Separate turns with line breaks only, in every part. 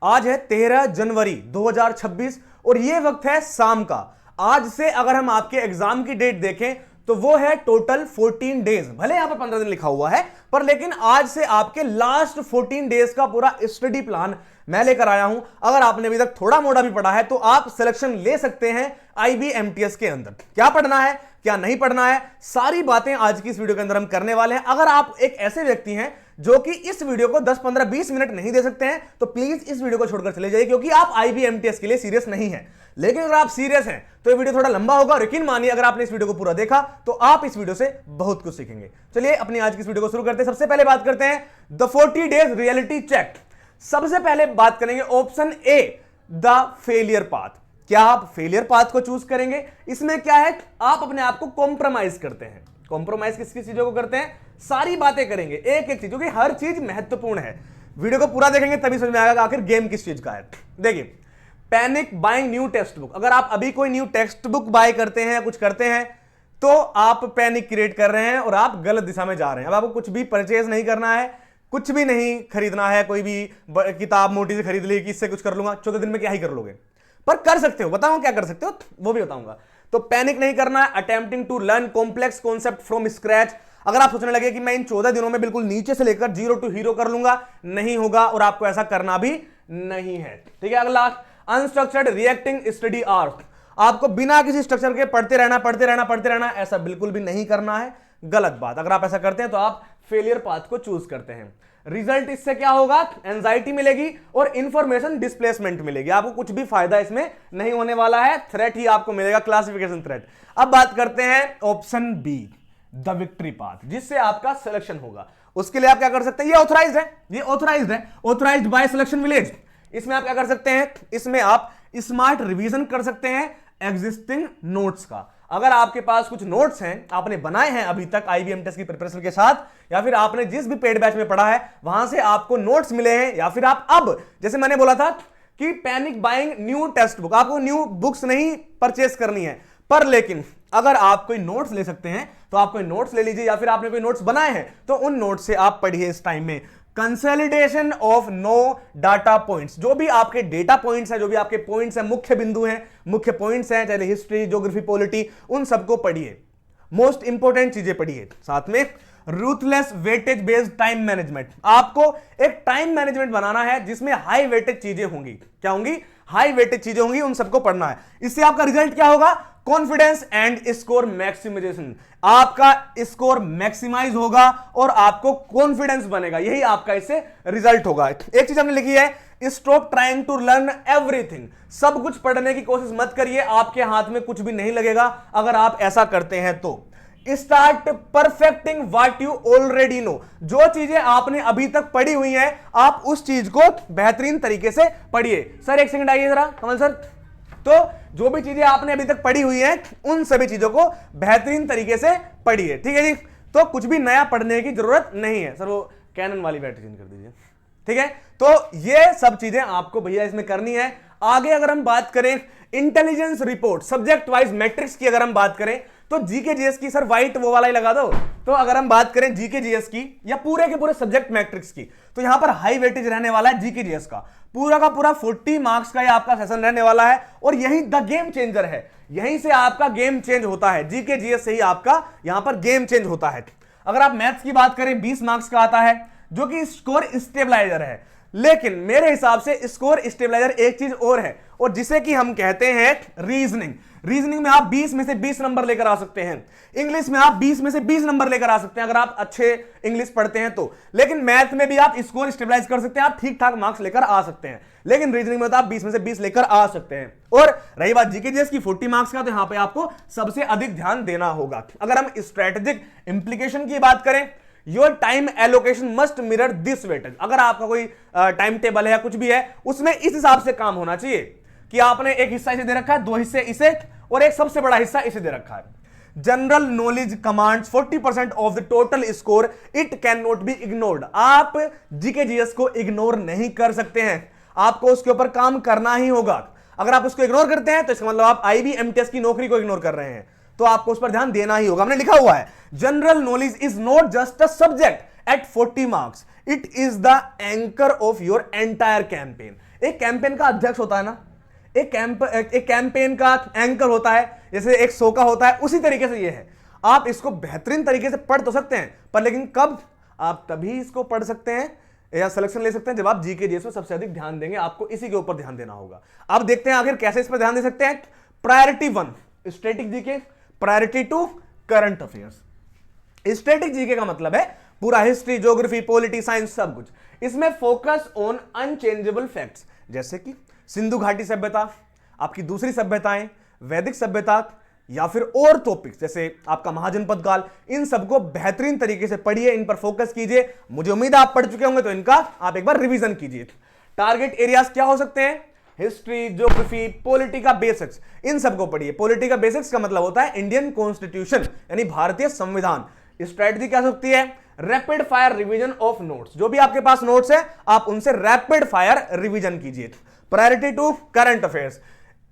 आज है 13 जनवरी 2026 और ये वक्त है शाम का। आज से अगर हम आपके एग्जाम की डेट देखें तो वो है टोटल 14 डेज। भले यहां पर 15 दिन लिखा हुआ है पर लेकिन आज से आपके लास्ट 14 डेज का पूरा स्टडी प्लान मैं लेकर आया हूं। अगर आपने अभी तक थोड़ा मोड़ा भी पढ़ा है तो आप सिलेक्शन ले सकते हैं IBMTS के अंदर। क्या पढ़ना है क्या नहीं पढ़ना है सारी बातें आज की इस वीडियो के अंदर हम करने वाले हैं। अगर आप एक ऐसे व्यक्ति हैं जो कि इस वीडियो को 10 15 20 मिनट नहीं दे सकते हैं तो प्लीज इस वीडियो को छोड़कर चले जाइए, क्योंकि आप IBMTS के लिए सीरियस नहीं हैं। लेकिन अगर आप सीरियस हैं तो ये वीडियो थोड़ा लंबा होगा और यकीन मानिए अगर आपने इस वीडियो को पूरा देखा तो आप इस वीडियो से बहुत कुछ सीखेंगे। चलिए अपनी आज की इस वीडियो को शुरू करते हैं। सबसे पहले बात करते हैं द 40 डेज रियलिटी चेक। सबसे पहले बात करेंगे option A the failure path. क्या आप फेलियर पाथ को चूज करेंगे? इसमें क्या है, आप अपने आप को कॉम्प्रोमाइज करते हैं। कॉम्प्रोमाइज किस किस चीजों को करते हैं, सारी बातें करेंगे एक एक चीज, क्योंकि हर चीज महत्वपूर्ण है। वीडियो को पूरा देखेंगे तभी समझ में आएगा आखिर गेम किस चीज का है। देखिए, panic buying new text book. अगर आप अभी कोई न्यू टेक्स्ट बुक बाय करते हैं, कुछ करते हैं तो आप पैनिक क्रिएट कर रहे हैं और आप गलत दिशा में जा रहे हैं। अब आपको कुछ भी परचेज नहीं करना है, कुछ भी नहीं खरीदना है, कोई भी किताब मोटी से खरीद ली कि इससे कुछ कर लूंगा, 14 दिन में क्या ही कर लोगे, पर कर सकते हो। बताऊं क्या कर सकते हो वो भी बताऊंगा। तो पैनिक नहीं करना है। Attempting to learn complex concept from scratch. अगर आप सोचने लगे कि मैं इन 14 दिनों में बिल्कुल नीचे से लेकर 0 टू हीरो कर लूंगा, नहीं होगा और आपको ऐसा करना भी नहीं है। ठीक है, अगला अनस्ट्रक्चर्ड रिएक्टिंग स्टडी आर्ट। आपको बिना किसी स्ट्रक्चर के पढ़ते रहना, ऐसा बिल्कुल भी नहीं करना है, गलत बात। अगर आप ऐसा करते हैं तो आप फेलियर पाथ को चूज करते हैं। रिजल्ट इससे क्या होगा, एंजाइटी मिलेगी और इंफॉर्मेशन डिस्प्लेसमेंट मिलेगी। आपको कुछ भी फायदा इसमें नहीं होने वाला है, थ्रेट ही आपको मिलेगा, क्लासिफिकेशन थ्रेट। अब बात करते हैं option be the victory path, जिससे आपका सिलेक्शन होगा। उसके लिए आप क्या कर सकते हैं, ये ऑथराइज्ड है, ऑथराइज्ड बाय सिलेक्शन विलेज। इसमें आप क्या कर सकते हैं, इसमें आप स्मार्ट रिवीजन कर सकते हैं एग्जिस्टिंग नोट्स का। अगर आपके पास कुछ नोट्स हैं, आपने बनाए हैं अभी तक IBMTS की प्रिपरेशन के साथ, या फिर आपने जिस भी पेड बैच में पढ़ा है वहां से आपको नोट्स मिले हैं, या फिर आप अब जैसे मैंने बोला था कि panic buying new text book, आपको न्यू बुक्स नहीं परचेस करनी है, पर लेकिन अगर आप कोई नोट्स ले सकते हैं तो आप कोई नोट्स ले लीजिए, या फिर आपने कोई नोट्स बनाए हैं तो उन नोट्स से आप पढ़िए इस टाइम में। Consolidation of no data points, जो भी आपके डेटा पॉइंट्स हैं, जो भी आपके पॉइंट्स हैं, मुख्य बिंदु हैं, मुख्य पॉइंट्स हैं, चाहे हिस्ट्री, ज्योग्राफी, पॉलिटी, उन सबको पढ़िए। मोस्ट इंपॉर्टेंट चीजें पढ़िए। साथ में ruthless weightage based time management. आपको एक टाइम मैनेजमेंट बनाना है जिसमें हाई वेटेज चीजें होंगी। क्या होंगी, हाई वेटेज चीजें होंगी, उन सबको पढ़ना है। इससे आपका रिजल्ट क्या होगा, कॉन्फिडेंस एंड स्कोर मैक्सिमाइजेशन। आपका स्कोर मैक्सिमाइज होगा और आपको कॉन्फिडेंस बनेगा, यही आपका इससे रिजल्ट होगा। एक चीज हमने लिखी है, stop trying to learn everything. सब कुछ पढ़ने की कोशिश मत करिए, आपके हाथ में कुछ भी नहीं लगेगा अगर आप ऐसा करते हैं तो। Start perfecting what you already know. जो चीजें आपने अभी तक पढ़ी हुई हैं आप उस चीज को बेहतरीन तरीके से पढ़िए। सर एक सेकंड आइए जरा, कमल सर। तो जो भी चीजें आपने अभी तक पढ़ी हुई हैं उन सभी चीजों को बेहतरीन तरीके से पढ़िए। ठीक है जी, तो कुछ भी नया पढ़ने की जरूरत नहीं है। सर वो कैनन वाली बैटरी चेंज कर दीजिए। ठीक है, तो ये सब चीजें आपको भैया इसमें करनी है। आगे अगर हम बात करें intelligence report subject wise matrix की, अगर हम बात करें तो जीके जीएस की, सर व्हाइट वो वाला ही लगा दो। तो अगर हम बात करें जीके जीएस की या पूरे के पूरे सब्जेक्ट मैट्रिक्स की, तो यहां पर हाई वेटेज रहने वाला है जीके जीएस का। पूरा का पूरा 40 मार्क्स का ये आपका सेशन रहने वाला है और यही द गेम चेंजर है। यहीं से आपका गेम चेंज होता है, जीके जीएस से ही आपका यहां पर गेम चेंज होता है। अगर आप मैथ्स की बात करें 20 मार्क्स का आता है जो कि स्कोर स्टेबलाइजर है, लेकिन मेरे हिसाब से स्कोर स्टेबलाइजर एक चीज और है, और जिसे कि हम कहते हैं रीजनिंग। रीजनिंग में आप 20 में से 20 नंबर लेकर आ सकते हैं, इंग्लिश में आप 20 में से 20 नंबर लेकर आ सकते हैं अगर आप अच्छे इंग्लिश पढ़ते हैं तो। लेकिन मैथ में भी आप स्कोर स्टेबलाइज कर सकते हैं, आप ठीक ठाक मार्क्स लेकर आ सकते हैं। लेकिन रीजनिंग में तो आप 20 में से 20 लेकर आ सकते हैं। और रही बात जीके जीएस की 40 मार्क्स का, तो यहां पे आपको सबसे अधिक ध्यान देना होगा। अगर हम स्ट्रेटेजिक इंप्लीकेशन की बात करें, your time allocation must mirror this weightage. अगर आपका कोई टाइम टेबल है या कुछ भी है, उसमें इस हिसाब से काम होना चाहिए कि आपने एक हिस्सा इसे दे रखा है, 2 हिस्से इसे, और एक सबसे बड़ा हिस्सा इसे दे रखा है। General knowledge commands 40% of the total score, it can not be ignored. आप जीके जीएस को इग्नोर नहीं कर सकते हैं, आपको उसके ऊपर काम करना ही होगा। अगर आप उसको इग्नोर करते हैं तो इसका मतलब आप IBMTS की नौकरी को इग्नोर कर रहे हैं, तो आपको उस पर ध्यान देना ही होगा। हमने लिखा हुआ है general knowledge is not just a subject at 40 marks, it is the anchor of your entire campaign. एक कैंपेन का अध्यक्ष होता है ना, एक कैंपेन का एंकर होता है, जैसे एक शो का होता है, उसी तरीके से ये है। आप इसको बेहतरीन तरीके से पढ़ तो सकते हैं, पर लेकिन कब आप तभी इसको पढ़ सकते हैं या सिलेक्शन ले सकते हैं जब आप जीके जीएस में सबसे अधिक ध्यान देंगे। आपको इसी के ऊपर ध्यान देना होगा। अब देखते हैं आखिर कैसे इस पर ध्यान दे सकते हैं। Priority 1 static GK, priority 2 current affairs. Static GK का मतलब है पूरा हिस्ट्री, ज्योग्राफी, पॉलिटी, साइंस, सब कुछ। इसमें फोकस ऑन अनचेंजेबल फैक्ट्स, जैसे कि सिंधु घाटी सभ्यता, आपकी दूसरी सभ्यताएं, वैदिक सभ्यता, या फिर और टॉपिक्स जैसे आपका महाजनपद काल, इन सबको बेहतरीन तरीके से पढ़िए, इन पर फोकस कीजिए। मुझे उम्मीद है आप पढ़ चुके होंगे, तो इनका आप एक बार रिवीजन कीजिए। टारगेट एरियाज क्या हो सकते हैं? हिस्ट्री, ज्योग्राफी, पॉलिटी का बेसिक्स, इन सबको पढ़िए। पॉलिटी का बेसिक्स का मतलब होता है इंडियन कॉन्स्टिट्यूशन, यानी भारतीय संविधान। स्ट्रेटजी क्या हो सकती है? Rapid fire revision of notes, जो भी आपके पास नोट्स है आप उनसे रैपिड फायर रिवीजन कीजिए। प्रायोरिटी 2 करंट अफेयर्स,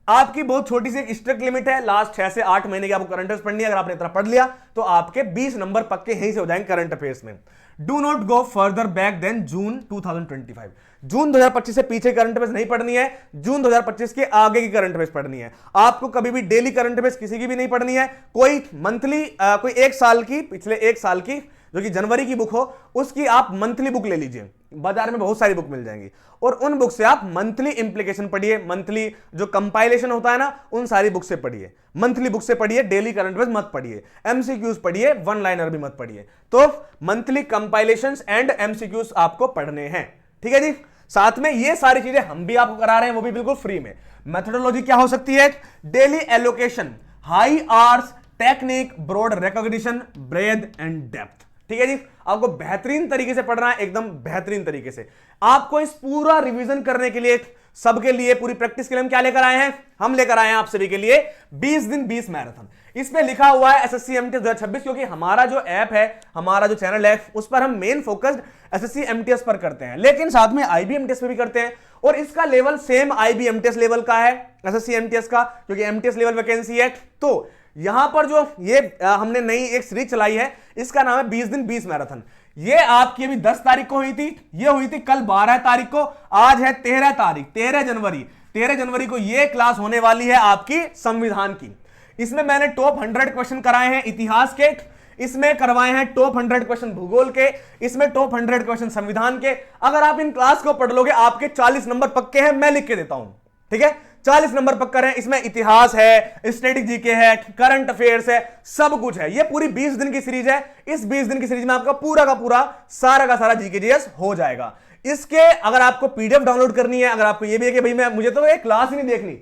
आपकी बहुत छोटी सी एक स्ट्रिक्ट लिमिट है, लास्ट 6 से 8 महीने की आपको करंट अफेयर्स पढ़नी है। अगर आपने इतना पढ़ लिया तो आपके 20 नंबर पक्के यहीं से हो जाएंगे करंट अफेयर्स में। Do not go further back than June 2025। जून 2025 से पीछे करंट अफेयर्स नहीं पढ़नी है, जून 2025 के आगे की करंट अफेयर्स पढ़नी है। आपको कभी भी डेली करंट अफेयर्स किसी की भी नहीं पढ़नी है। कोई मंथली कोई एक साल की, पिछले एक साल की जो कि जनवरी की बुक हो, उसकी आप मंथली बुक ले लीजिए। बाजार में बहुत सारी बुक मिल जाएंगी, और उन बुक से आप मंथली इंप्लीकेशन पढ़िए, मंथली जो कंपाइलेशन होता है ना, उन सारी बुक से पढ़िए। मंथली बुक से पढ़िए, डेली करंट अफेयर्स मत पढ़िए, एमसीक्यूज पढ़िए, वन लाइनर भी मत पढ़िए। तो मंथली कंपाइलेशंस एंड एमसीक्यूज आपको पढ़ने हैं, ठीक है जी। साथ में ये सारी चीजें हम भी आपको करा रहे हैं, वो भी बिल्कुल फ्री में। मेथोडोलॉजी क्या हो सकती है? Daily allocation, high hours, technique, broad recognition, breath and depth, ठीक है जी। आपको बेहतरीन तरीके से पढ़ना है, एकदम बेहतरीन तरीके से। आपको इस पूरा रिवीजन करने के लिए, सबके लिए, पूरी प्रैक्टिस के लिए हम क्या लेकर आए हैं? हम लेकर आए हैं आप सभी के लिए 20 दिन 20 मैराथन। इसमें लिखा हुआ है एसएससी एमटीएस 2026, क्योंकि हमारा जो ऐप है, हमारा जो चैनल है, उस पर हम मेन फोकस्ड एसएससी एमटीएस पर करते हैं, लेकिन साथ में आईबीएमटीएस पे भी करते हैं। और इसका लेवल सेम आईबीएमटीएस लेवल का है, एसएससी एमटीएस का, क्योंकि एमटीएस लेवल वैकेंसी है। तो यहां पर जो ये हमने नई एक सीरीज चलाई है, इसका नाम है 20 दिन 20 मैराथन। ये आपकी अभी 10 तारीख को हुई थी, ये हुई थी कल 12 तारीख को, आज है 13 तारीख, 13 जनवरी। 13 जनवरी को ये क्लास होने वाली है आपकी संविधान की। इसमें मैंने टॉप 100 क्वेश्चन कराए हैं इतिहास के, इसमें करवाए हैं टॉप 100 क्वेश्चन भूगोल के, इसमें टॉप 100 क्वेश्चन संविधान के। अगर आप इन क्लास को पढ़ लोगे, आपके 40 नंबर पक्के हैं, मैं लिख के देता हूं, ठीक है। 40 नंबर पक्का है। इसमें इतिहास है, स्टैटिक जीके है, करंट अफेयर्स है, सब कुछ है। ये पूरी 20 दिन की सीरीज है। इस 20 दिन की सीरीज में आपका पूरा का पूरा सारा का सारा जीके जीएस हो जाएगा। इसके अगर आपको पीडीएफ डाउनलोड करनी है, अगर आपको ये भी है कि भाई मुझे तो एक क्लास ही नहीं देखनी,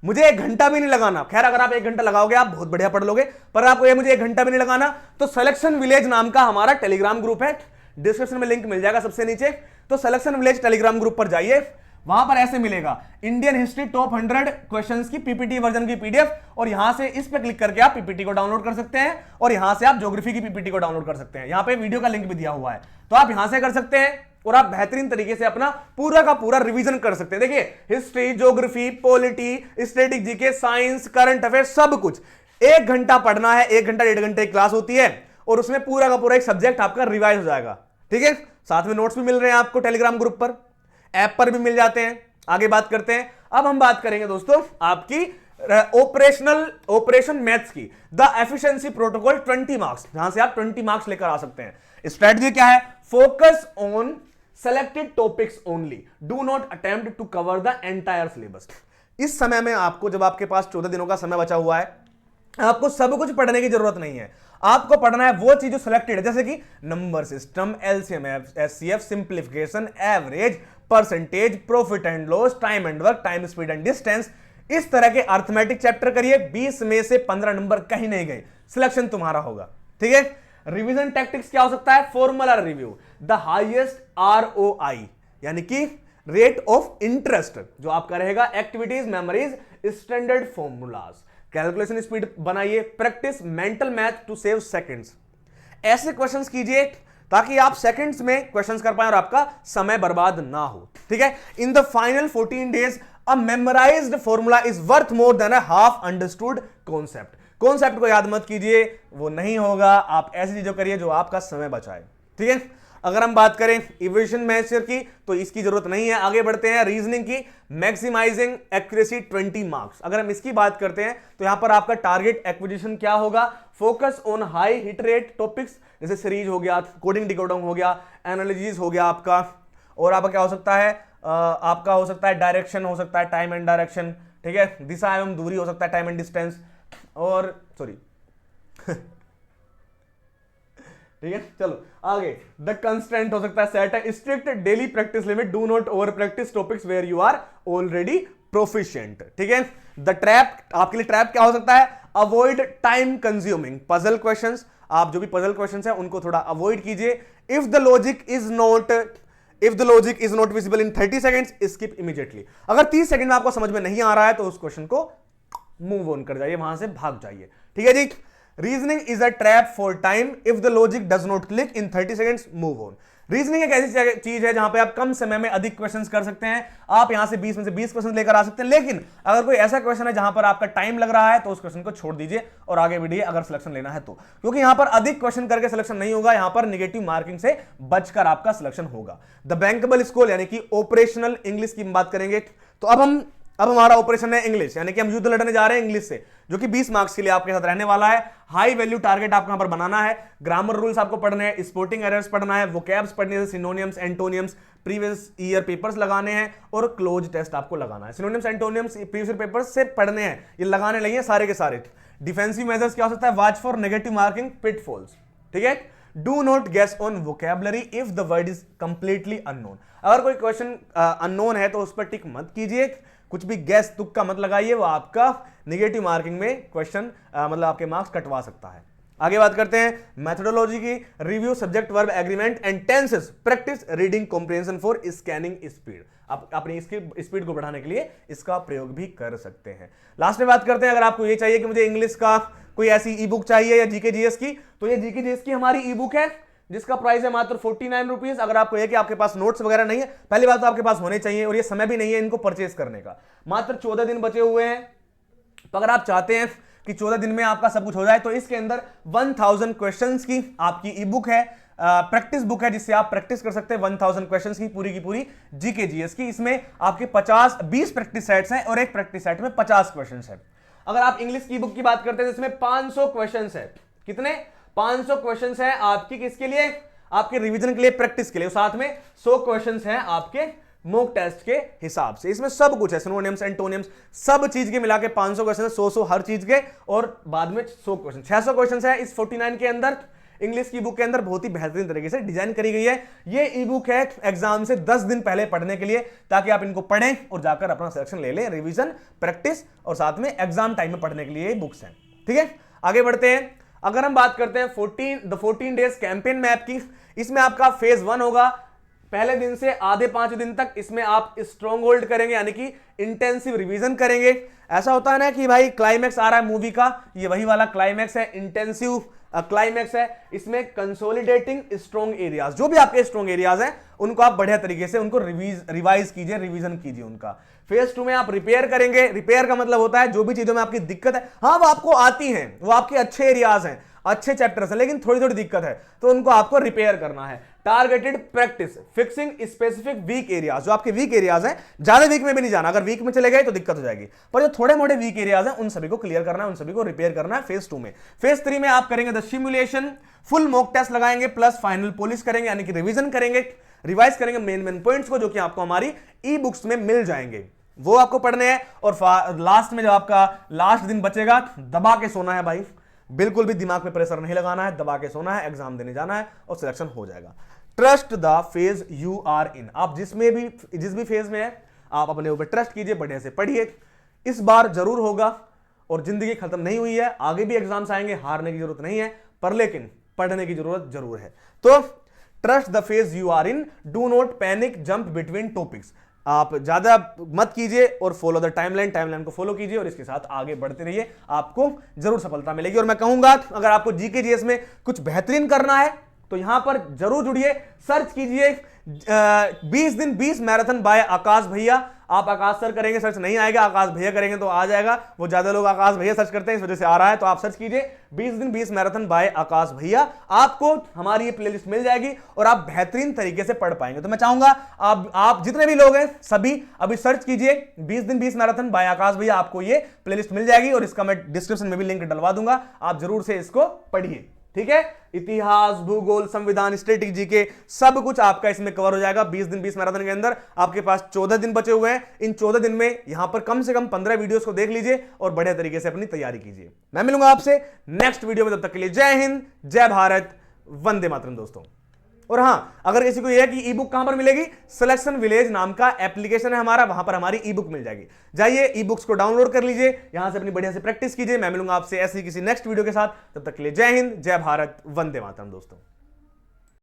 मुझे 1 घंटा भी नहीं लगाना, खैर अगर आप 1 घंटा लगाओगे आप बहुत बढ़िया पढ़ लोगे, पर आपको ये मुझे 1 घंटा भी नहीं लगाना, तो सिलेक्शन विलेज नाम का हमारा टेलीग्राम ग्रुप है, डिस्क्रिप्शन में लिंक मिल जाएगा सबसे नीचे। तो सिलेक्शन विलेज टेलीग्राम ग्रुप पर जाइए, वहां पर ऐसे मिलेगा इंडियन हिस्ट्री टॉप 100 क्वेश्चंस की पीपीटी वर्जन की पीडीएफ, और यहां से इस पे क्लिक करके आप पीपीटी को डाउनलोड कर सकते हैं, और यहां से आप ज्योग्राफी की पीपीटी को डाउनलोड कर सकते हैं। यहां पे वीडियो का लिंक भी दिया हुआ है, तो आप यहां से कर सकते हैं, और आप बेहतरीन तरीके से अपना पूरा का पूरा रिवीजन कर सकते हैं। देखिए, history, geography, polity, static GK, science, current affairs, सब कुछ 1 घंटा पढ़ना है। 1 घंटा 1.5 घंटे की क्लास होती है, और उसमें पूरा का पूरा एक सब्जेक्ट आपका रिवाइज हो जाएगा, ठीक है। साथ में नोट्स भी मिल रहे हैं आपको टेलीग्राम ग्रुप पर, ऐप पर भी मिल जाते हैं। आगे बात करते हैं। अब हम बात करेंगे दोस्तों आपकी ऑपरेशन मैथ्स की, द एफिशिएंसी प्रोटोकॉल 20 मार्क्स, जहां से आप 20 मार्क्स लेकर आ सकते हैं। स्ट्रेटजी क्या है? Focus on selected topics only, do not attempt to cover the entire syllabus. इस समय में आपको, जब आपके पास 14 दिनों का समय बचा हुआ है, आपको सब कुछ पढ़ने की जरूरत नहीं है। आपको पढ़ना है वो चीज जो सिलेक्टेड है, जैसे कि number system, LCM, HCF, simplification, average, percentage, profit and loss, time and work, time speed and distance. इस तरह के अर्थमेटिक चैप्टर करिए। 20 में से 15 नंबर कहीं नहीं गए, सिलेक्शन तुम्हारा होगा, ठीक है। रिवीजन टैक्टिक्स क्या हो सकता है? Formula review, the highest ROI, यानी कि रेट ऑफ इंटरेस्ट जो आपका रहेगा, activities, memories, standard formulas, calculation speed बनाइए, practice mental math to save seconds. ऐसे क्वेश्चंस कीजिए ताकि आप सेकंड्स में क्वेश्चंस कर पाए और आपका समय बर्बाद ना हो, ठीक है। In the final 14 days a memorised formula is worth more than a half understood concept. Concept को याद मत कीजिए, वो नहीं होगा। आप ऐसी चीजों करिए जो आपका समय बचाए, ठीक है। अगर हम बात करें इवेल्यूशन मेजर की तो इसकी जरूरत नहीं है। आगे बढ़ते हैं रीजनिंग की, मैक्सिमाइजिंग एक्यूरेसी 20 मार्क्स। अगर हम इसकी बात करते हैं तो यहां पर आपका टारगेट एक्विजिशन क्या होगा, focus on high hit rate topics जैसे सीरीज हो गया, कोडिंग डिकोडिंग हो गया, एनालिसिस हो गया आपका, और आपका क्या हो सकता है, आपका हो सकता है डायरेक्शन हो सकता है, टाइम एंड डायरेक्शन, ठीक है, दिशा एवं दूरी हो सकता है, टाइम एंड डिस्टेंस, और सॉरी ठीक है। चलो आगे, द कंस्टेंट हो सकता है, सेट है, strict daily practice limit, do not over practice topics where you are already proficient, ठीक है। द ट्रैप, आपके लिए ट्रैप क्या हो सकता है, avoid time consuming puzzle questions, आप जो भी पजल क्वेश्चंस है उनको थोड़ा अवॉइड कीजिए। If the logic is not visible in 30 seconds skip immediately. अगर 30 सेकंड में आपको समझ में नहीं आ रहा है तो उस क्वेश्चन को मूव ऑन कर जाइए, वहां से भाग जाइए, ठीक है जी। Reasoning is a trap for time, if the logic does not click in 30 seconds move on. Reasoning एक ऐसी चीज है जहां पे आप कम समय में अधिक क्वेश्चंस कर सकते हैं, आप यहां से 20 में से 20 क्वेश्चन लेकर आ सकते हैं, लेकिन अगर कोई ऐसा क्वेश्चन है जहां पर आपका टाइम लग रहा है तो उस क्वेश्चन को छोड़ दीजिए और आगे बढ़िए अगर सिलेक्शन लेना है तो, क्योंकि यहां पर अधिक क्वेश्चन करके सिलेक्शन नहीं होगा, यहां पर निगेटिव मार्किंग से बचकर आपका सिलेक्शन होगा। द बैंकेबल स्कोर यानी कि ऑपरेशनल इंग्लिश की बात करेंगे तो अब हमारा ऑपरेशन है इंग्लिश, यानी कि हम युद्ध लड़ने जा रहे हैं इंग्लिश से, जो कि 20 मार्क्स के लिए आपके साथ रहने वाला है। हाई वैल्यू टारगेट आपको यहां पर बनाना है, ग्रामर रूल्स आपको पढ़ने हैं, स्पोर्टिंग एरर्स पढ़ना है, वोकैब्स पढ़ने हैं, सिनोनियम्स एंटोनियम्स, प्रीवियस ईयर पेपर्स लगाने हैं और क्लोज टेस्ट आपको लगाना है। सिनोनियम्स एंटोनियम्स प्रीवियस ईयर पेपर्स से पढ़ने हैं, ये लगाने लगे सारे के सारे। डिफेंसिव मेजर्स क्या हो सकता है, watch for negative marking pitfalls, ठीक है। Do not guess on vocabulary if the word is completely unknown. अगर कोई क्वेश्चन अननोन है तो उस पर टिक मत कीजिए, कुछ भी गैस तुक्का मत लगाइए, वो आपका नेगेटिव मार्किंग में क्वेश्चन मतलब आपके मार्क्स कटवा सकता है। आगे बात करते हैं मेथोडोलॉजी की, review subject verb agreement and tenses, practice reading comprehension for scanning speed. आप अपनी स्पीड को बढ़ाने के लिए इसका प्रयोग भी कर सकते हैं। लास्ट में बात करते हैं, अगर आपको ये चाहिए कि मुझे इंग्लिश का कोई ऐसी ई बुक चाहिए या जीके जीएस की, तो ये जीके जीएस की हमारी ई बुक है जिसका प्राइस है मात्र 49 रुपीज। अगर आपको ये कि आपके पास नोट्स वगैरह नहीं है, पहली बात तो आपके पास होने चाहिए और ये समय भी नहीं है इनको परचेज करने का, मात्र 14 दिन बचे हुए हैं। तो अगर आप चाहते हैं कि 14 दिन में आपका सब कुछ हो जाए तो इसके अंदर 1000 क्वेश्चंस की आपकी ई बुक है, प्रैक्टिस बुक है, जिससे आप प्रैक्टिस कर सकते हैं 1000 क्वेश्चंस की पूरी जीके जीएस की। इसमें आपके 20 प्रैक्टिस सेट्स हैं और एक प्रैक्टिस सेट में 50 क्वेश्चंस है। अगर आप इंग्लिश की बुक की बात करते हैं तो इसमें 500 क्वेश्चंस है। कितने? 500 क्वेश्चंस है आपकी किसके लिए? आपके रिवीजन के लिए, प्रैक्टिस के लिए। साथ में 100 क्वेश्चंस हैं आपके मॉक टेस्ट के हिसाब से। इसमें सब कुछ है, सिनोनिम्स एंटोनिम्स सब चीज के मिला के 500 क्वेश्चन है, 100 हर चीज के, और बाद में 100 क्वेश्चन, 600 क्वेश्चन है इस 49 के अंदर। इंग्लिश की बुक के अंदर बहुत ही बेहतरीन तरीके से डिजाइन करी गई है। ये ई बुक है एग्जाम से 10 दिन पहले पढ़ने के लिए, ताकि आप इनको पढ़ें और जाकर अपना सिलेक्शन ले लें, रिवीजन, प्रैक्टिस और साथ में एग्जाम टाइम में पढ़ने के लिए ये बुक्स हैं। ठीक है, आगे बढ़ते हैं। अगर हम बात करते हैं 14 डेज कैंपेन मैप की, इसमें आपका फेज 1 होगा। पहले दिन से आधे 5 दिन तक इसमें आप स्ट्रॉन्ग होल्ड करेंगे, यानी कि इंटेंसिव रिवीजन करेंगे। ऐसा होता है ना कि भाई क्लाइमैक्स आ रहा है मूवी का, ये वही वाला क्लाइमैक्स है, इंटेंसिव क्लाइमैक्स है। इसमें कंसोलिडेटिंग स्ट्रॉन्ग एरियाज, जो भी आपके स्ट्रॉन्ग एरियाज हैं उनको आप बढ़िया तरीके से उनको रिवाइज कीजिए, रिवीजन कीजिए उनका। फेज 2 में आप रिपेयर करेंगे। रिपेयर का मतलब होता है जो भी चीजों में आपकी दिक्कत है, हाँ वो आपको आती हैं, वो आपके अच्छे एरियाज हैं, अच्छे चैप्टर्स हैं, लेकिन थोड़ी थोड़ी दिक्कत है तो उनको आपको रिपेयर करना है। Targeted practice, fixing specific weak areas, जो आपके वीक एरियाज हैं, ज्यादा वीक में भी नहीं जाना, अगर वीक में चले गए तो दिक्कत हो जाएगी, पर जो थोड़े मोटे वीक एरियाज हैं उन सभी को क्लियर करना है, उन सभी को रिपेयर करना है फेज 2 में। फेज 3 में आप करेंगे the simulation, full mock test लगाएंगे, प्लस फाइनल पॉलिश करेंगे, यानी कि रिवीजन करेंगे, रिवाइज करेंगे मेन पॉइंट्स को, जो कि आपको हमारी ई बुक्स में मिल जाएंगे, वो आपको पढ़ने हैं। और लास्ट में जब आपका लास्ट दिन बचेगा, दबा के सोना है भाई, बिल्कुल भी दिमाग में प्रेशर नहीं लगाना है, दबा के सोना है, एग्जाम देने जाना है और सिलेक्शन हो जाएगा। Trust the phase you are in, आप जिस भी फेज में है आप अपने ऊपर ट्रस्ट कीजिए, बढ़िया से पढ़िए, इस बार जरूर होगा। और जिंदगी खत्म नहीं हुई है, आगे भी एग्जाम्स आएंगे, हारने की जरूरत नहीं है, पर लेकिन पढ़ने की जरूरत जरूर है। तो trust the phase you are in, do not panic, jump between topics, आप ज्यादा मत कीजिए और फॉलो द टाइमलाइन को फॉलो कीजिए और इसके साथ आगे बढ़ते रहिए, आपको जरूर सफलता मिलेगी। और मैं कहूंगा अगर आपको जीके जीएस में कुछ बेहतरीन करना है तो यहां पर जरूर जुड़िए, सर्च कीजिए 20 दिन 20 मैराथन बाय आकाश भैया। आप आकाश सर करेंगे सर्च नहीं आएगा, आकाश भैया करेंगे तो आ जाएगा। वो ज्यादा लोग आकाश भैया सर्च करते हैं, इस वजह से आ रहा है। तो आप सर्च कीजिए 20 दिन 20 मैराथन बाय आकाश भैया, आपको हमारी ये प्लेलिस्ट मिल जाएगी और आप बेहतरीन तरीके से पढ़ पाएंगे। तो मैं चाहूंगा आप जितने भी लोग हैं सभी अभी सर्च कीजिए 20 दिन 20 मैराथन बाय आकाश भैया, आपको ये प्लेलिस्ट मिल जाएगी और इसका मैं डिस्क्रिप्शन में भी लिंक डलवा दूंगा, आप जरूर से इसको पढ़िए। ठीक है, इतिहास, भूगोल, संविधान, स्ट्रेटेजी के सब कुछ आपका इसमें कवर हो जाएगा 20 दिन 20 मैराथन के अंदर। आपके पास 14 दिन बचे हुए हैं, इन 14 दिन में यहां पर कम से कम 15 वीडियोस को देख लीजिए और बढ़िया तरीके से अपनी तैयारी कीजिए। मैं मिलूंगा आपसे नेक्स्ट वीडियो में, तब तक के लिए जय हिंद, जय भारत, वंदे मातरम दोस्तों। और हां, अगर किसी को यह है कि ई बुक कहां पर मिलेगी, सिलेक्शन विलेज नाम का एप्लीकेशन है हमारा, वहां पर हमारी ई बुक मिल जाएगी। जाइए ई बुक्स को डाउनलोड कर लीजिए, यहां से अपनी बढ़िया से प्रैक्टिस कीजिए। मैं मिलूंगा आपसे ऐसी किसी नेक्स्ट वीडियो के साथ, तब तक के लिए जय हिंद, जय भारत, वंदे मातरम दोस्तों।